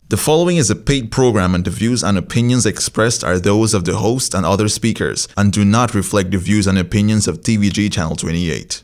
The following is a paid program and the views and opinions expressed are those of the host and other speakers and do not reflect the views and opinions of TVG Channel 28.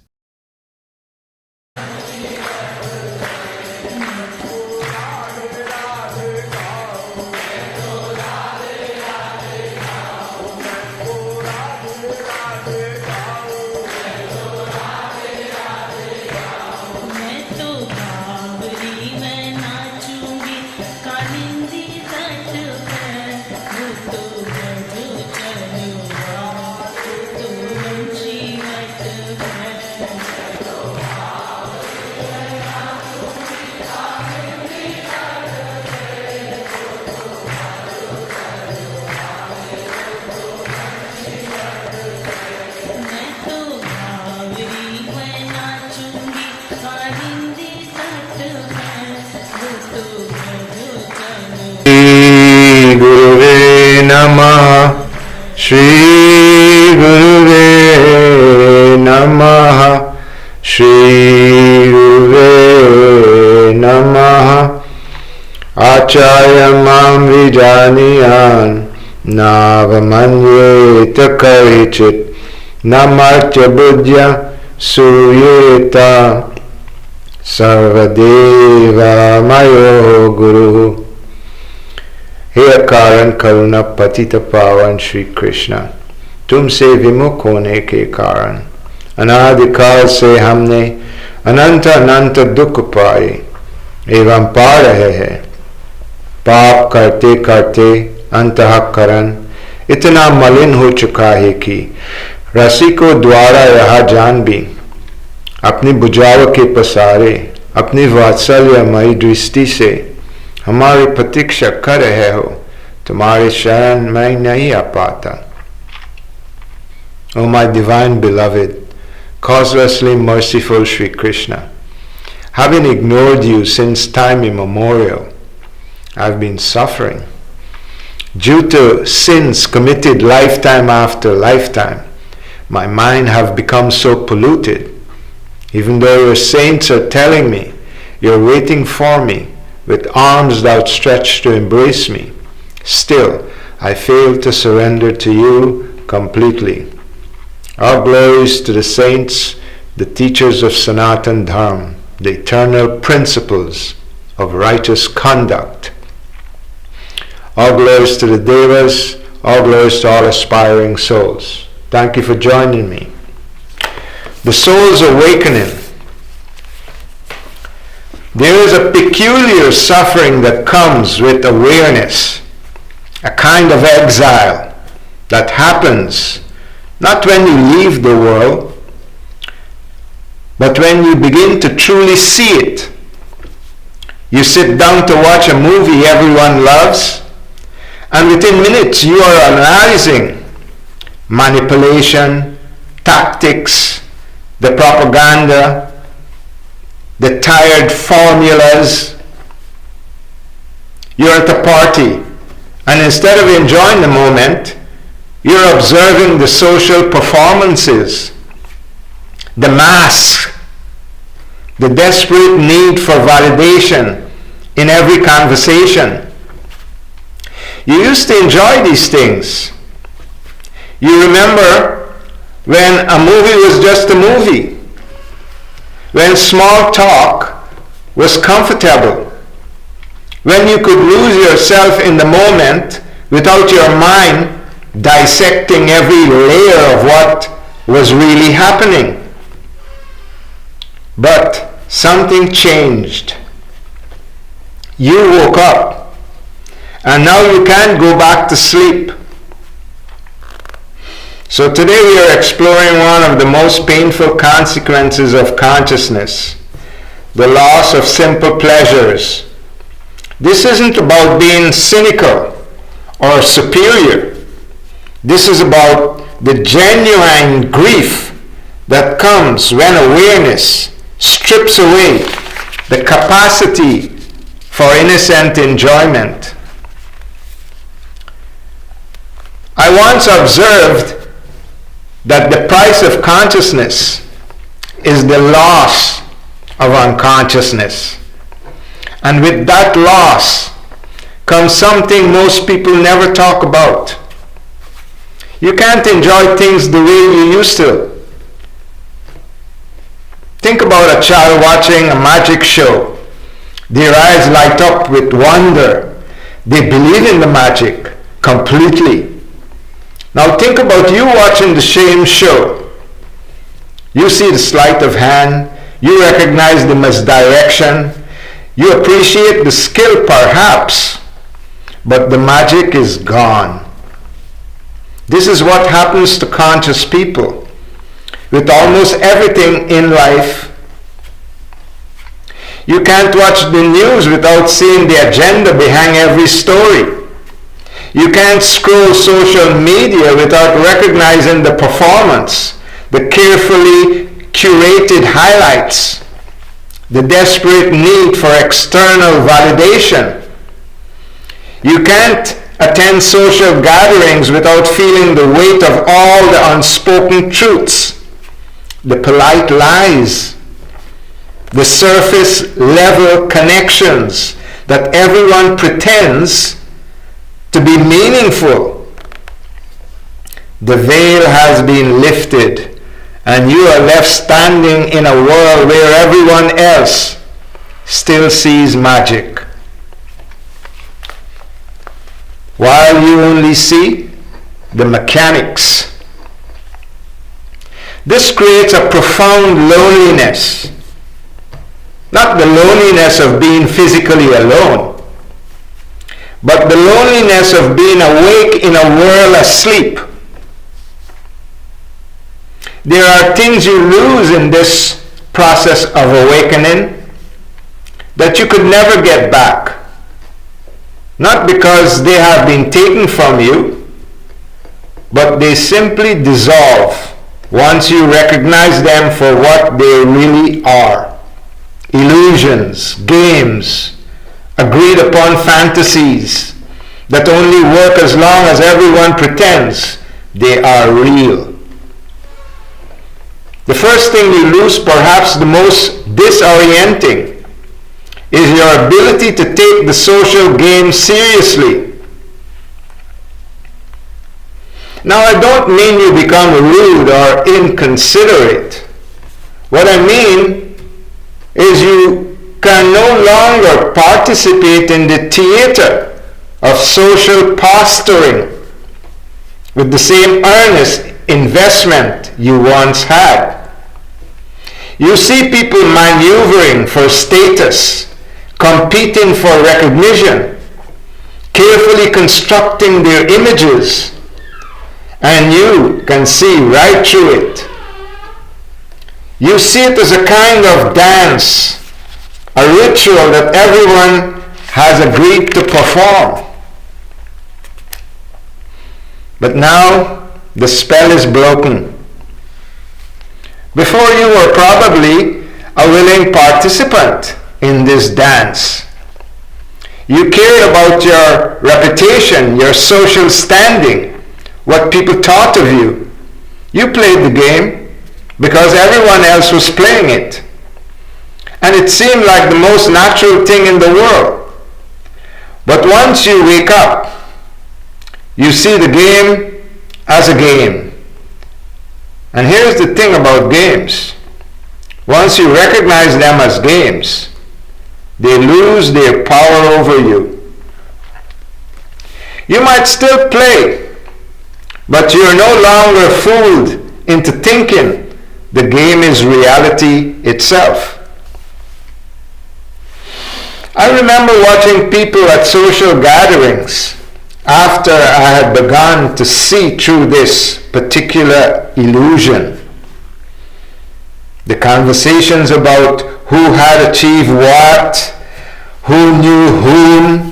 Shri Guruve Namaha Shri Guruve Namaha Acharya Mam Vijaniyan Navamanyeta Karichit Namartya Buddhya Suyeta Sarvadeva Mayo Guru. हे अकारण करुणा पतित पावन श्री कृष्ण, तुमसे विमुख होने के कारण अनादिकाल से हमने अनंत अनंत दुख पाए एवं पा रहे हैं। पाप करते करते अंतःकरण इतना मलिन हो चुका है कि रसिकों द्वारा यह जान भी अपनी भुजाओं के पसारे अपनी वात्सल्यमयी दृष्टि से हमारी प्रतीक्षा कर रहे हो, तुम्हारे शरण में नहीं आ पाता। O my divine beloved, causelessly merciful Sri Krishna, having ignored you since time immemorial, I have been suffering. Due to sins committed lifetime after lifetime, my mind have become so polluted. Even though your saints are telling me you're waiting for me with arms outstretched to embrace me, still I fail to surrender to you completely. All glories to the saints, the teachers of Sanatan Dharma, the eternal principles of righteous conduct. All glories to the Devas, all glories to all aspiring souls. Thank you for joining me. The soul's awakening. There is a peculiar suffering that comes with awareness, a kind of exile that happens not when you leave the world, but when you begin to truly see it. You sit down to watch a movie everyone loves, and within minutes you are analyzing manipulation, tactics, the propaganda, the tired formulas. You're at a party, and instead of enjoying the moment, you're observing the social performances, the masks, the desperate need for validation in every conversation. You used to enjoy these things. You remember when a movie was just a movie, when small talk was comfortable, when you could lose yourself in the moment without your mind dissecting every layer of what was really happening. But something changed. You woke up, and now you can't go back to sleep. So today we are exploring one of the most painful consequences of consciousness, the loss of simple pleasures. This isn't about being cynical or superior. This is about the genuine grief that comes when awareness strips away the capacity for innocent enjoyment. I once observed that the price of consciousness is the loss of unconsciousness. And with that loss, comes something most people never talk about. You can't enjoy things the way you used to. Think about a child watching a magic show. Their eyes light up with wonder. They believe in the magic completely. Now think about you watching the same show. You see the sleight of hand. You recognize the misdirection. You appreciate the skill perhaps, but the magic is gone. This is what happens to conscious people with almost everything in life. You can't watch the news without seeing the agenda behind every story. You can't scroll social media without recognizing the performance, the carefully curated highlights, the desperate need for external validation. You can't attend social gatherings without feeling the weight of all the unspoken truths, the polite lies, the surface level connections that everyone pretends to be meaningful. The veil has been lifted, and you are left standing in a world where everyone else still sees magic, while you only see the mechanics. This creates a profound loneliness. Not the loneliness of being physically alone, but the loneliness of being awake in a world asleep. There are things you lose in this process of awakening that you could never get back. Not because they have been taken from you, but they simply dissolve once you recognize them for what they really are. Illusions, games, agreed upon fantasies that only work as long as everyone pretends they are real. The first thing you lose, perhaps the most disorienting, is your ability to take the social game seriously. Now, I don't mean you become rude or inconsiderate. What I mean is you can no longer participate in the theater of social posturing with the same earnest investment you once had. You see people maneuvering for status, competing for recognition, carefully constructing their images, and you can see right through it. You see it as a kind of dance, a ritual that everyone has agreed to perform. But now the spell is broken. Before, you were probably a willing participant in this dance. You cared about your reputation, your social standing, what people thought of you. You played the game because everyone else was playing it. And it seemed like the most natural thing in the world. But once you wake up, you see the game as a game. And here's the thing about games. Once you recognize them as games, they lose their power over you. You might still play, but you're no longer fooled into thinking the game is reality itself. I remember watching people at social gatherings after I had begun to see through this particular illusion. The conversations about who had achieved what, who knew whom,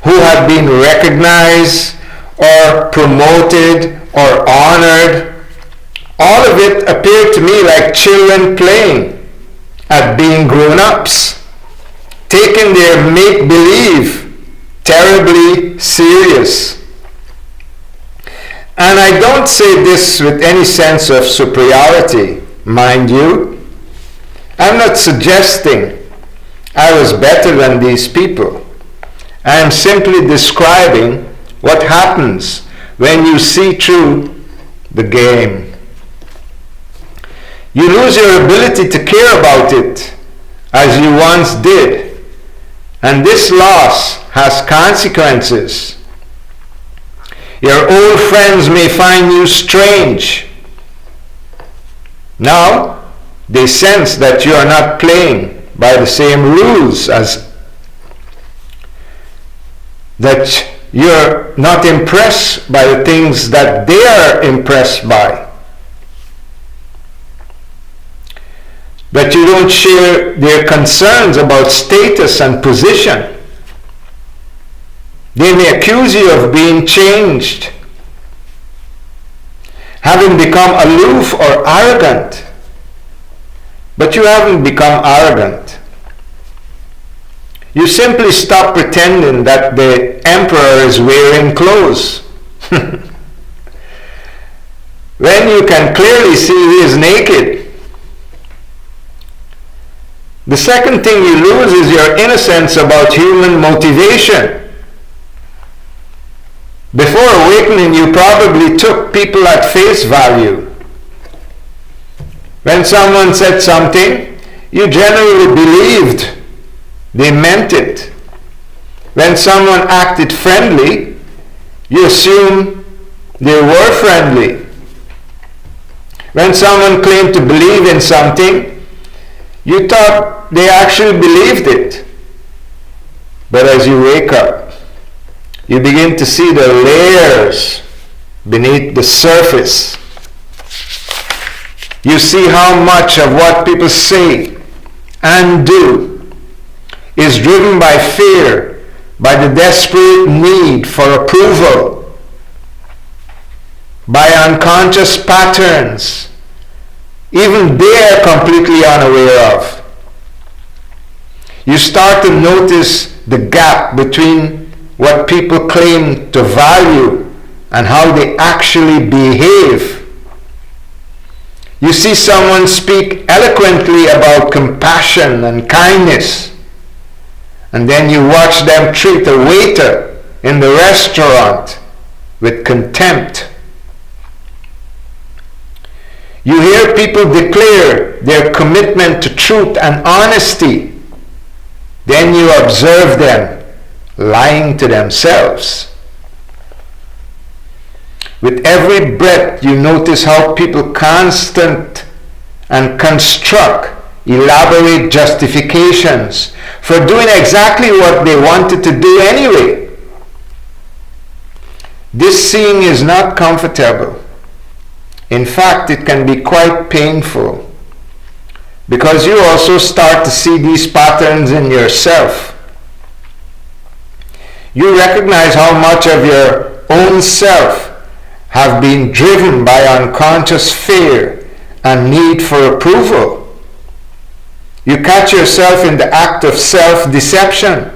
who had been recognized or promoted or honored, all of it appeared to me like children playing at being grown-ups, taking their make-believe terribly serious. And I don't say this with any sense of superiority, mind you. I'm not suggesting I was better than these people. I am simply describing what happens when you see through the game. You lose your ability to care about it as you once did, and this loss has consequences. Your old friends may find you strange. Now, they sense that you are not playing by the same rules that you're not impressed by the things that they are impressed by. That you don't share their concerns about status and position. They may accuse you of being changed, having become aloof or arrogant. But you haven't become arrogant. You simply stop pretending that the emperor is wearing clothes. When you can clearly see he is naked. The second thing you lose is your innocence about human motivation. Before awakening, you probably took people at face value. When someone said something, you generally believed they meant it. When someone acted friendly, you assumed they were friendly. When someone claimed to believe in something, you thought they actually believed it. But as you wake up, you begin to see the layers beneath the surface. You see how much of what people say and do is driven by fear, by the desperate need for approval, by unconscious patterns, even they are completely unaware of. You start to notice the gap between what people claim to value and how they actually behave. You see someone speak eloquently about compassion and kindness, and then you watch them treat a waiter in the restaurant with contempt. You hear people declare their commitment to truth and honesty. Then you observe them lying to themselves. With every breath, you notice how people construct elaborate justifications for doing exactly what they wanted to do anyway. This seeing is not comfortable. In fact, it can be quite painful, because you also start to see these patterns in yourself. You recognize how much of your own self have been driven by unconscious fear and need for approval. You catch yourself in the act of self-deception.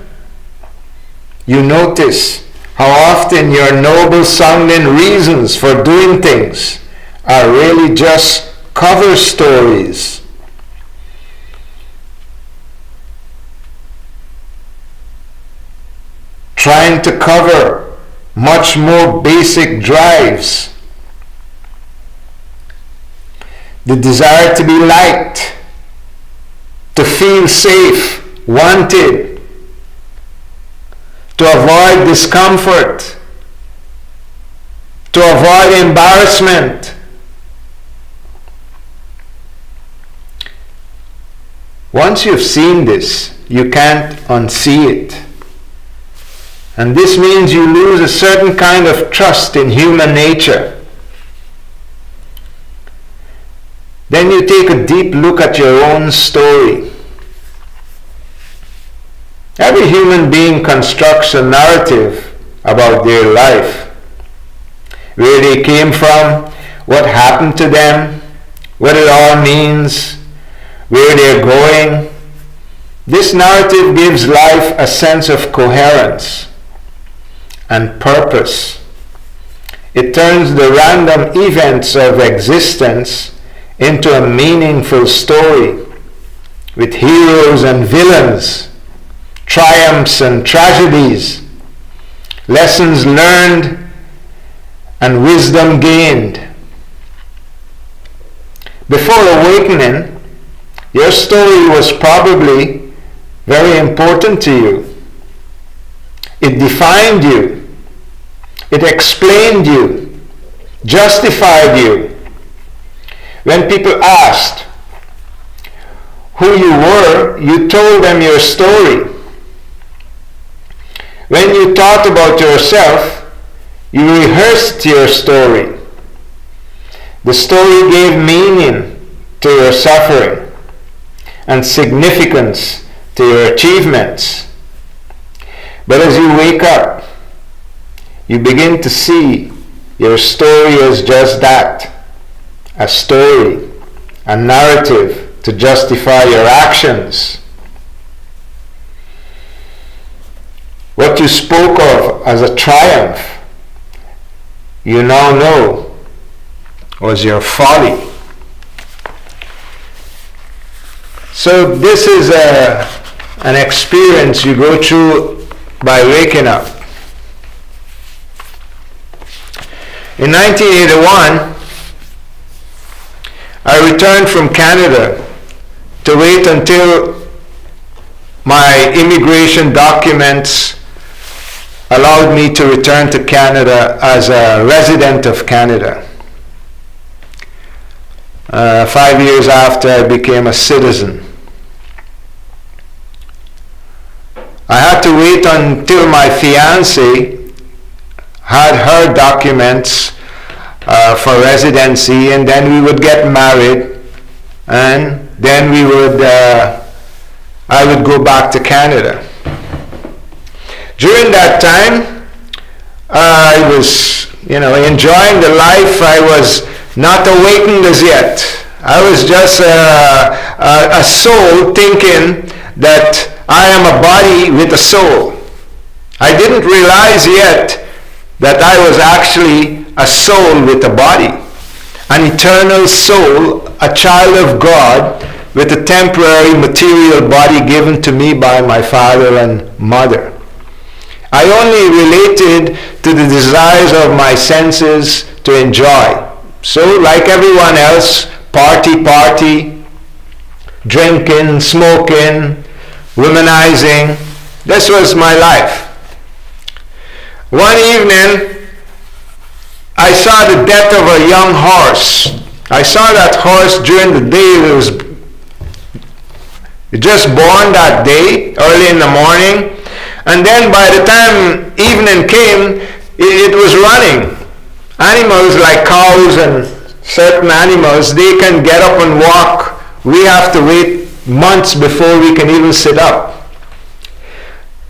You notice how often your noble-sounding reasons for doing things are really just cover stories. Trying to cover much more basic drives. The desire to be liked, to feel safe, wanted, to avoid discomfort, to avoid embarrassment. Once you've seen this, you can't unsee it. And this means you lose a certain kind of trust in human nature. Then you take a deep look at your own story. Every human being constructs a narrative about their life. Where they came from, what happened to them, what it all means, where they're going. This narrative gives life a sense of coherence and purpose. It turns the random events of existence into a meaningful story with heroes and villains, triumphs and tragedies, lessons learned and wisdom gained. Before awakening, your story was probably very important to you. It defined you. It explained you, justified you. When people asked who you were, you told them your story. When you thought about yourself, you rehearsed your story. The story gave meaning to your suffering and significance to your achievements. But as you wake up, you begin to see your story as just that, a story, a narrative to justify your actions. What you spoke of as a triumph, you now know was your folly. So this is an experience you go through by waking up. In 1981, I returned from Canada to wait until my immigration documents allowed me to return to Canada as a resident of Canada. 5 years after I became a citizen. I had to wait until my fiancée had her documents for residency, and then we would get married, and then I would go back to Canada. During that time, I was, enjoying the life. I was not awakened as yet. I was just a soul thinking that I am a body with a soul. I didn't realize yet that I was actually a soul with a body, an eternal soul, a child of God with a temporary material body given to me by my father and mother. I only related to the desires of my senses to enjoy. So like everyone else, party, drinking, smoking, womanizing. This was my life. One evening, I saw the death of a young horse. I saw that horse during the day. It was just born that day, early in the morning. And then by the time evening came, it was running. Animals like cows and certain animals, they can get up and walk. We have to wait months before we can even sit up.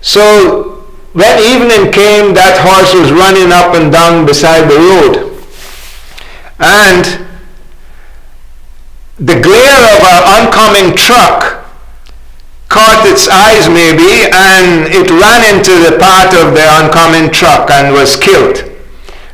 So when evening came, that horse was running up and down beside the road. And the glare of an oncoming truck caught its eyes maybe, and it ran into the path of the oncoming truck and was killed.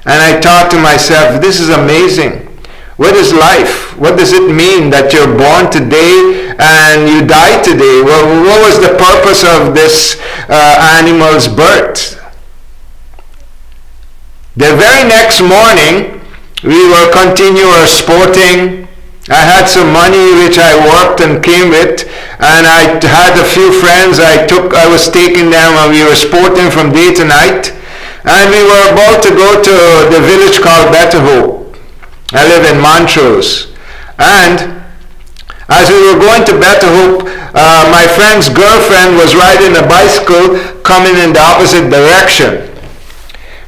And I thought to myself, this is amazing. What is life? What does it mean that you're born today and you die today? Well, what was the purpose of this animal's birth? The very next morning, we will continue our sporting. I had some money which I worked and came with, and I had a few friends I was taking them, and we were sporting from day to night. And we were about to go to the village called Better Hope. I live in Montrose. And as we were going to Better Hope, my friend's girlfriend was riding a bicycle coming in the opposite direction.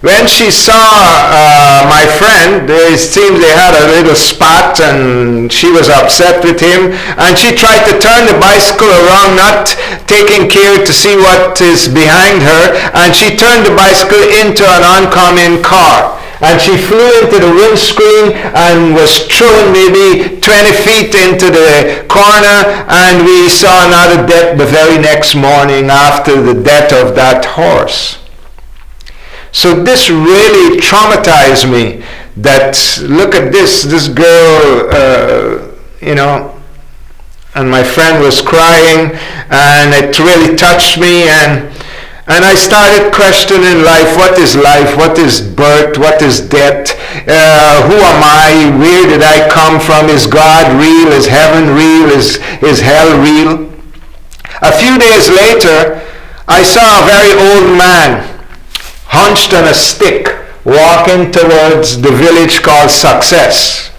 When she saw my friend, it seems they had a little spat, and she was upset with him, and she tried to turn the bicycle around, not taking care to see what is behind her, and she turned the bicycle into an oncoming car. And she flew into the windscreen and was thrown maybe 20 feet into the corner, and we saw another death the very next morning after the death of that horse. So this really traumatized me, that look at this girl, and my friend was crying, and it really touched me, and I started questioning life. What is life? What is birth? What is death? Who am I? Where did I come from? Is God real? Is heaven real? Is hell real? A few days later, I saw a very old man hunched on a stick walking towards the village called Success.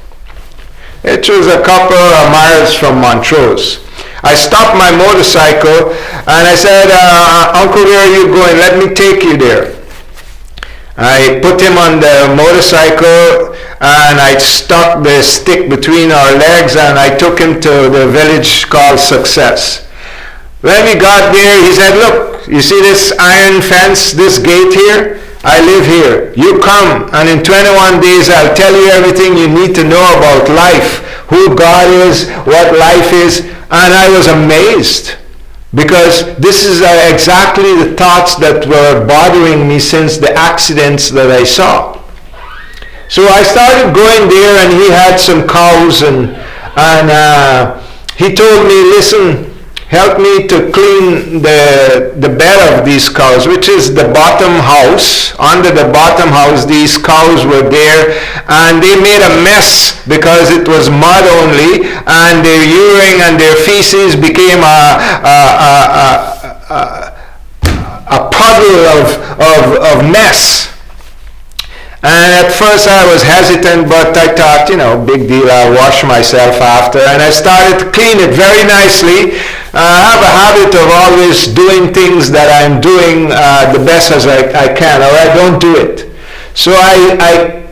It was a couple of miles from Montrose. I stopped my motorcycle and I said, Uncle, where are you going? Let me take you there. I put him on the motorcycle and I stuck the stick between our legs and I took him to the village called Success. When we got there, he said, look, you see this iron fence, this gate here? I live here. You come, and in 21 days I'll tell you everything you need to know about life, who God is, what life is. And I was amazed, because this is exactly the thoughts that were bothering me since the accidents that I saw. So I started going there, and he had some cows, and he told me, listen, help me to clean the bed of these cows, which is the bottom house. Under the bottom house, these cows were there, and they made a mess because it was mud only, and their urine and their feces became a puddle of mess. And at first I was hesitant, but I thought, big deal, I'll wash myself after. And I started to clean it very nicely. I have a habit of always doing things that I'm doing the best as I can, or I don't do it. So I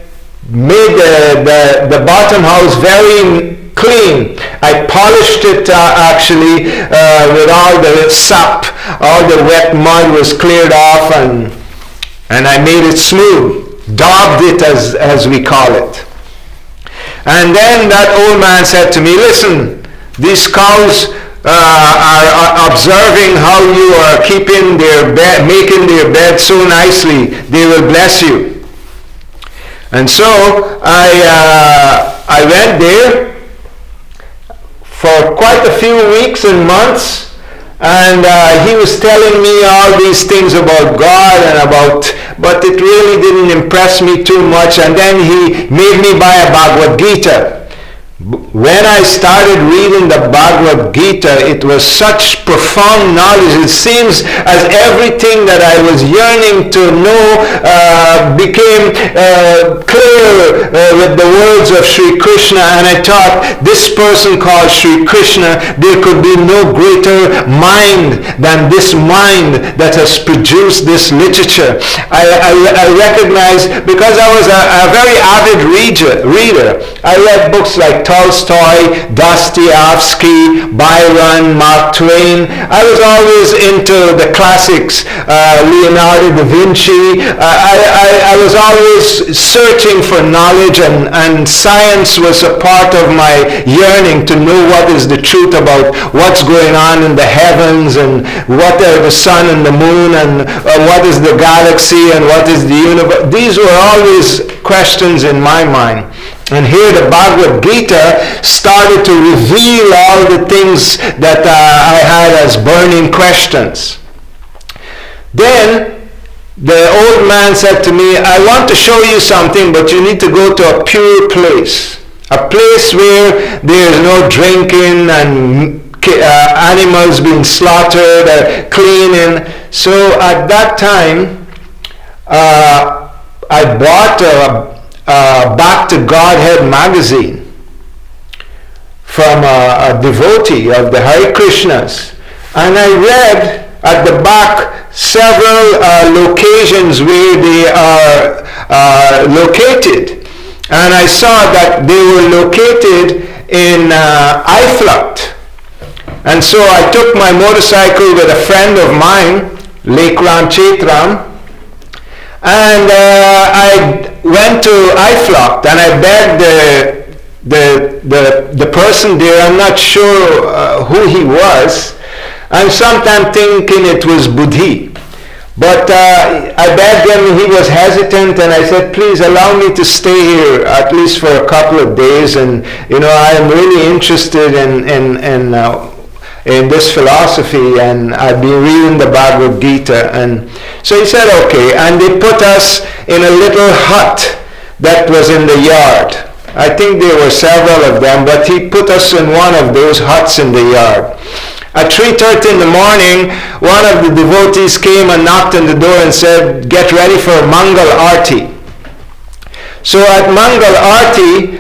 made the bottom house very clean. I polished it actually with all the sap, all the wet mud was cleared off, and I made it smooth. Daubed it as we call it. And then that old man said to me, listen, these cows are observing how you are keeping their bed, making their bed so nicely. They will bless you. And so I went there for quite a few weeks and months. And he was telling me all these things about God but it really didn't impress me too much. And then he made me buy a Bhagavad Gita. When I started reading the Bhagavad Gita, it was such profound knowledge. It seems as everything that I was yearning to know became clear with the words of Sri Krishna. And I thought, this person called Sri Krishna, there could be no greater mind than this mind that has produced this literature. I recognized, because I was a very avid reader. I read books like Tolstoy, Dostoevsky, Byron, Mark Twain. I was always into the classics, Leonardo da Vinci. I was always searching for knowledge, and science was a part of my yearning to know what is the truth about what's going on in the heavens, and what are the sun and the moon, and what is the galaxy, and what is the universe. These were always questions in my mind. And here the Bhagavad Gita started to reveal all the things that I had as burning questions. Then the old man said to me, I want to show you something, but you need to go to a pure place. A place where there is no drinking and animals being slaughtered, cleaning. So at that time, I bought Back to Godhead magazine from a devotee of the Hare Krishnas, and I read at the back several locations where they are located, and I saw that they were located in Iflut. And so I took my motorcycle with a friend of mine, Lake Ram Chetram, and I went to Iflut, and I begged the person there. I'm not sure who he was. I'm sometimes thinking it was Buddhi. But I begged him, he was hesitant, and I said, please allow me to stay here at least for a couple of days, and I am really interested in this philosophy, and I've been reading the Bhagavad Gita. And so he said, okay, and they put us in a little hut that was in the yard. I think there were several of them, but he put us in one of those huts in the yard. At 3:30 in the morning, one of the devotees came and knocked on the door and said, get ready for Mangal Arti. So at Mangal Arti,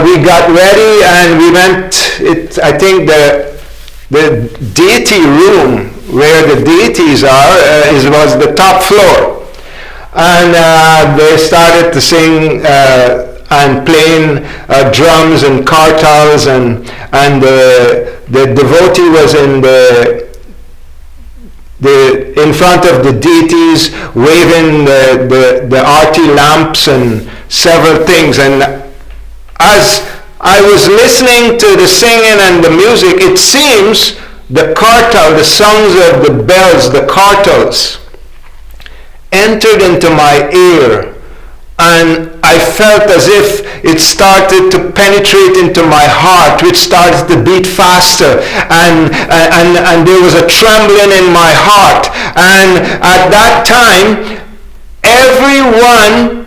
we got ready and we went, I think the deity room where the deities are was the top floor. And they started to sing and playing drums and kartals, and the devotee was in front of the deities waving the arti lamps and several things. And as I was listening to the singing and the music, it seems the kartal, the sounds of the bells, the kartals, entered into my ear, and I felt as if it started to penetrate into my heart, which started to beat faster, and there was a trembling in my heart. And at that time, everyone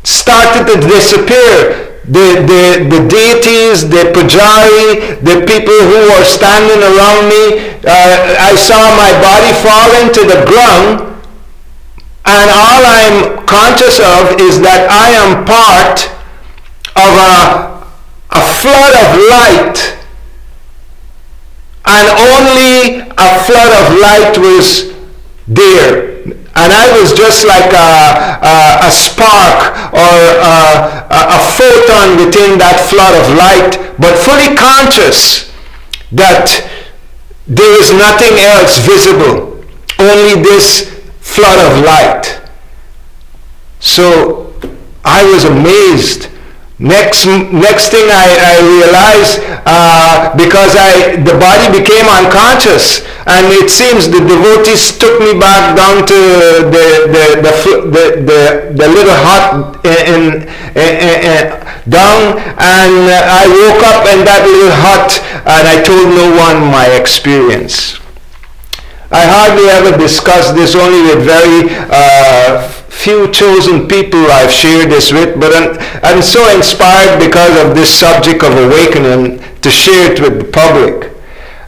started to disappear. The deities, the pujari, the people who were standing around me, I saw my body falling to the ground, and all I'm conscious of is that I am part of a flood of light, and only a flood of light was there. And I was just like a spark or a photon within that flood of light, but fully conscious that there is nothing else visible, only this flood of light. So I was amazed. Next thing I realized, because the body became unconscious, and it seems the devotees took me back down to the little hut down, and I woke up in that little hut, and I told no one my experience. I hardly ever discuss this, only with very few chosen people I've shared this with, but I'm so inspired because of this subject of awakening to share it with the public.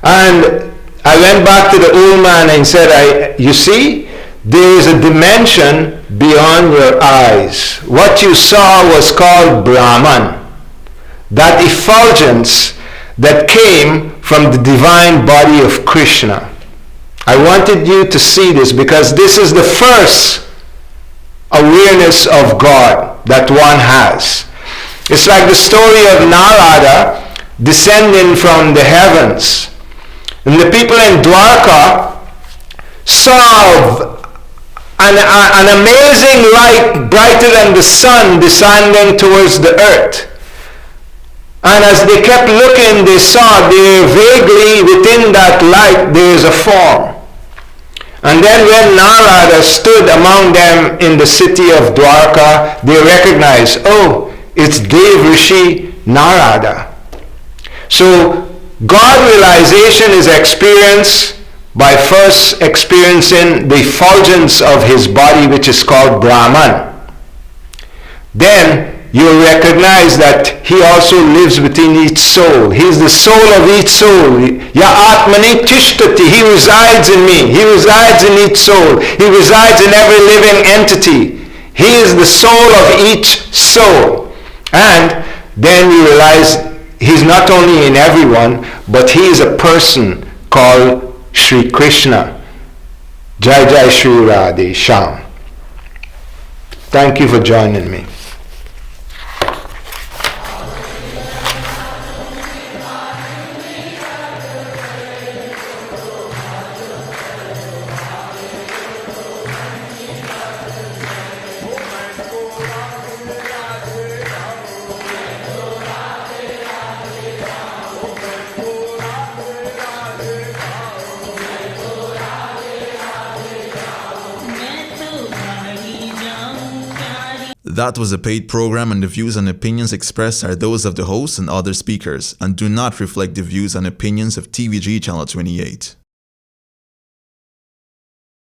And I went back to the old man and said, you see, there is a dimension beyond your eyes. What you saw was called Brahman, that effulgence that came from the divine body of Krishna. I wanted you to see this because this is the first awareness of God that one has. It's like the story of Narada descending from the heavens. And the people in Dwarka saw an amazing light brighter than the sun descending towards the earth. And as they kept looking, they saw there vaguely within that light there is a form. And then when Narada stood among them in the city of Dwarka, they recognized, oh, it's Dev Rishi Narada. So God realization is experienced by first experiencing the effulgence of his body, which is called Brahman. Then you recognize that he also lives within each soul. He is the soul of each soul. Ya Atmani Tishtati. He resides in me. He resides in each soul. He resides in every living entity. He is the soul of each soul. And then you realize he's not only in everyone, but he is a person called Sri Krishna. Jai Jai Shri Radhe Shyam. Thank you for joining me. That was a paid program, and the views and opinions expressed are those of the host and other speakers, and do not reflect the views and opinions of TVG Channel 28.